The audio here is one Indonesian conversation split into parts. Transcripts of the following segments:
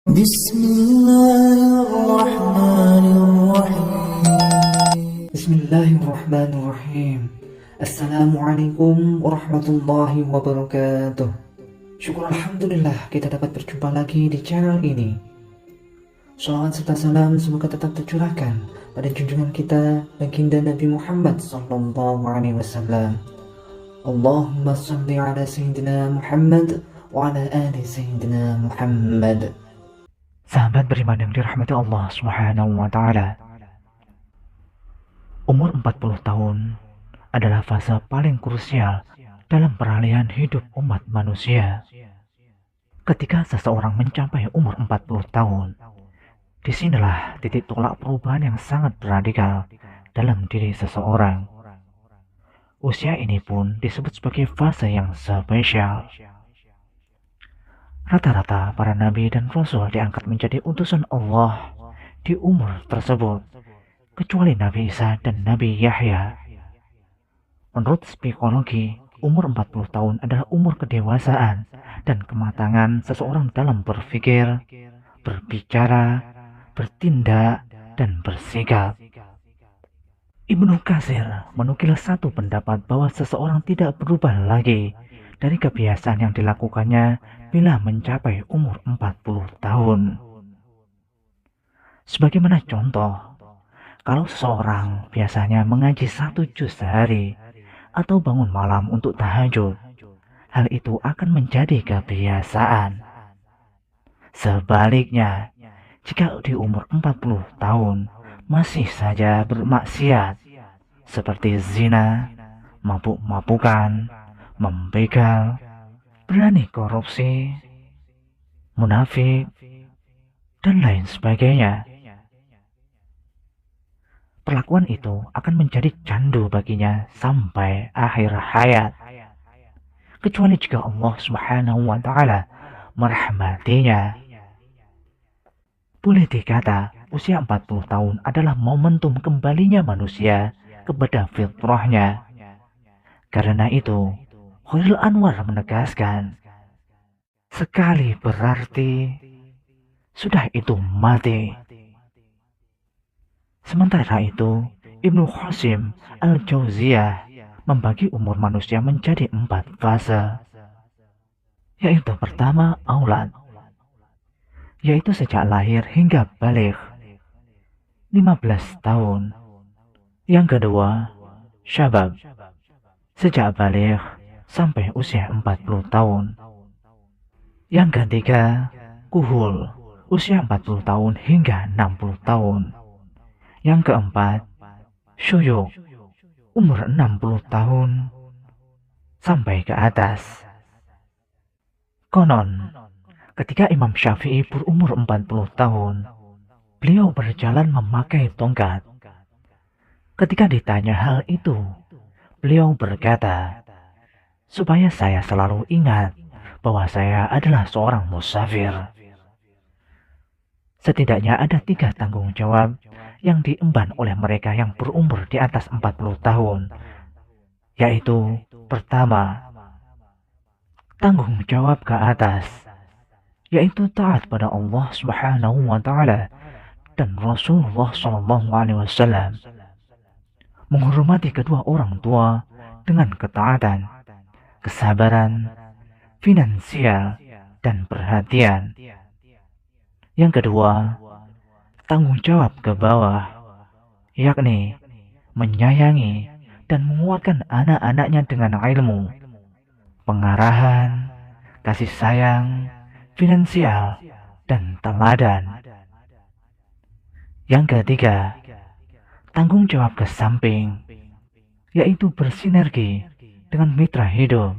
بسم الله الرحمن الرحيم. بسم الله الرحمن الرحيم. Assalamualaikum warahmatullahi wabarakatuh. Syukur Alhamdulillah kita dapat berjumpa lagi di channel ini. Salawat serta salam semoga tetap tercurahkan pada junjungan kita baginda Nabi Muhammad sallallahu alaihi wasallam. Allahumma salli ala Sayyidina Muhammad wa ala ali Sayyidina Muhammad. Sahabat beriman yang dirahmati Allah Subhanahu wa taala. Umur 40 tahun adalah fase paling krusial dalam peralihan hidup umat manusia. Ketika seseorang mencapai umur 40 tahun, disinilah titik tolak perubahan yang sangat radikal dalam diri seseorang. Usia ini pun disebut sebagai fase yang spesial. Rata-rata para nabi dan rasul diangkat menjadi utusan Allah di umur tersebut, kecuali Nabi Isa dan Nabi Yahya. Menurut psikologi, umur 40 tahun adalah umur kedewasaan dan kematangan seseorang dalam berpikir, berbicara, bertindak, dan bersikap. Ibnu Katsir menukil satu pendapat bahwa seseorang tidak berubah lagi dari kebiasaan yang dilakukannya bila mencapai umur 40 tahun. Sebagaimana contoh, kalau seseorang biasanya mengaji 1 juz sehari, atau bangun malam untuk tahajud, hal itu akan menjadi kebiasaan. Sebaliknya, jika di umur 40 tahun masih saja bermaksiat, seperti zina, mabuk-mabukan, membegal, berani korupsi, munafik, dan lain sebagainya, perlakuan itu akan menjadi candu baginya sampai akhir hayat. Kecuali jika Allah Subhanahu wa taala merahmatinya. Boleh dikata, usia 40 tahun adalah momentum kembalinya manusia kepada fitrahnya. Karena itu, Khairul Anwar menegaskan, sekali berarti sudah itu mati. Sementara itu, Ibnu Qasim Al-Jauziyah membagi umur manusia menjadi 4 fase, yaitu pertama aulad, yaitu sejak lahir hingga baligh, 15 tahun. Yang kedua, syabab, sejak baligh sampai usia 40 tahun. Yang ketiga, kuhul, usia 40 tahun hingga 60 tahun. Yang keempat, syuyukh, umur 60 tahun sampai ke atas. Konon, ketika Imam Syafi'i berumur 40 tahun, beliau berjalan memakai tongkat. Ketika ditanya hal itu, beliau berkata, supaya saya selalu ingat bahwa saya adalah seorang musafir. Setidaknya ada 3 tanggung jawab yang diemban oleh mereka yang berumur di atas 40 tahun, yaitu pertama, tanggung jawab ke atas, yaitu taat pada Allah Subhanahu wa taala dan Rasulullah sallallahu alaihi wasallam, menghormati kedua orang tua dengan ketaatan, kesabaran, finansial, dan perhatian. Yang kedua, tanggung jawab ke bawah, yakni menyayangi dan menguatkan anak-anaknya dengan ilmu, pengarahan, kasih sayang, finansial, dan teladan. Yang ketiga, tanggung jawab ke samping, yaitu bersinergi dengan mitra hidup,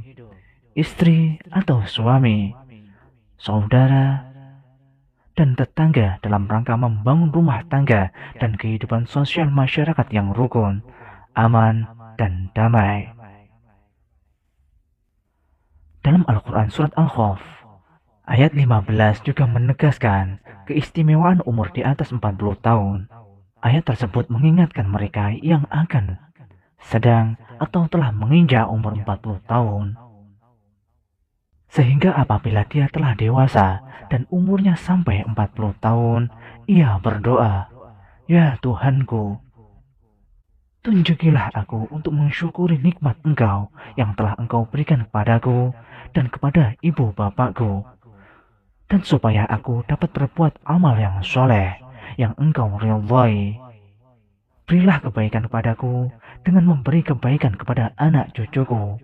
istri atau suami, saudara, dan tetangga dalam rangka membangun rumah tangga dan kehidupan sosial masyarakat yang rukun, aman, dan damai. Dalam Al-Quran Surat Al-Khaf, ayat 15 juga menegaskan keistimewaan umur di atas 40 tahun. Ayat tersebut mengingatkan mereka yang akan, sedang, atau telah menginjak umur 40 tahun. Sehingga apabila dia telah dewasa dan umurnya sampai 40 tahun, ia berdoa, "Ya Tuhanku, tunjukilah aku untuk mensyukuri nikmat Engkau yang telah Engkau berikan kepadaku dan kepada ibu bapakku, dan supaya aku dapat berbuat amal yang soleh yang Engkau ridhai. Berilah kebaikan kepadaku dengan memberi kebaikan kepada anak cucuku.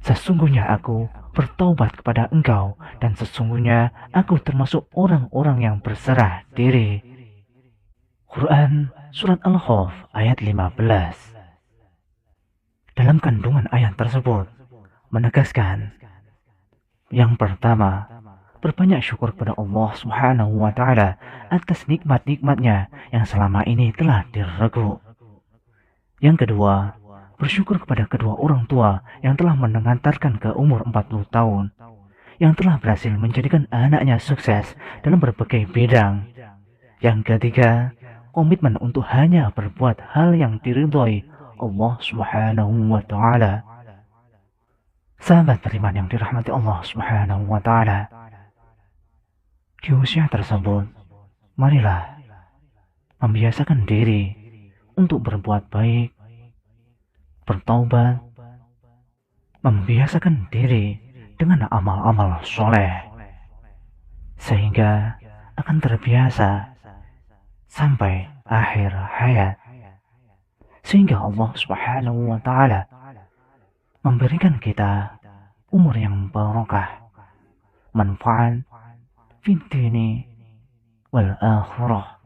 Sesungguhnya aku bertaubat kepada Engkau dan sesungguhnya aku termasuk orang-orang yang berserah diri." Quran Surat Al-Khawf ayat 15. Dalam kandungan ayat tersebut menegaskan, yang pertama, berbanyak syukur kepada Allah Subhanahu wa Ta'ala atas nikmat-nikmatnya yang selama ini telah diregu. Yang kedua, bersyukur kepada kedua orang tua yang telah mengantarkan ke umur 40 tahun, yang telah berhasil menjadikan anaknya sukses dalam berbagai bidang. Yang ketiga, komitmen untuk hanya berbuat hal yang diridhoi Allah Subhanahu wa Ta'ala. Sahabat beriman yang dirahmati Allah Subhanahu wa Ta'ala, di usia tersebut, marilah membiasakan diri untuk berbuat baik, bertaubat, membiasakan diri dengan amal-amal soleh, sehingga akan terbiasa sampai akhir hayat, sehingga Allah Subhanahu wa Ta'ala memberikan kita umur yang barokah, manfaat fid dini wal akhirah.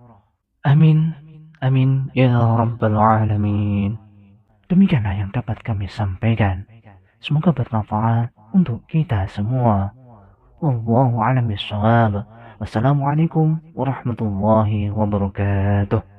Amin, amin ya rabbal alamin. Demikianlah yang dapat kami sampaikan. Semoga bermanfaat untuk kita semua. Wallahu a'lam bishawab. Wassalamualaikum warahmatullahi wabarakatuh.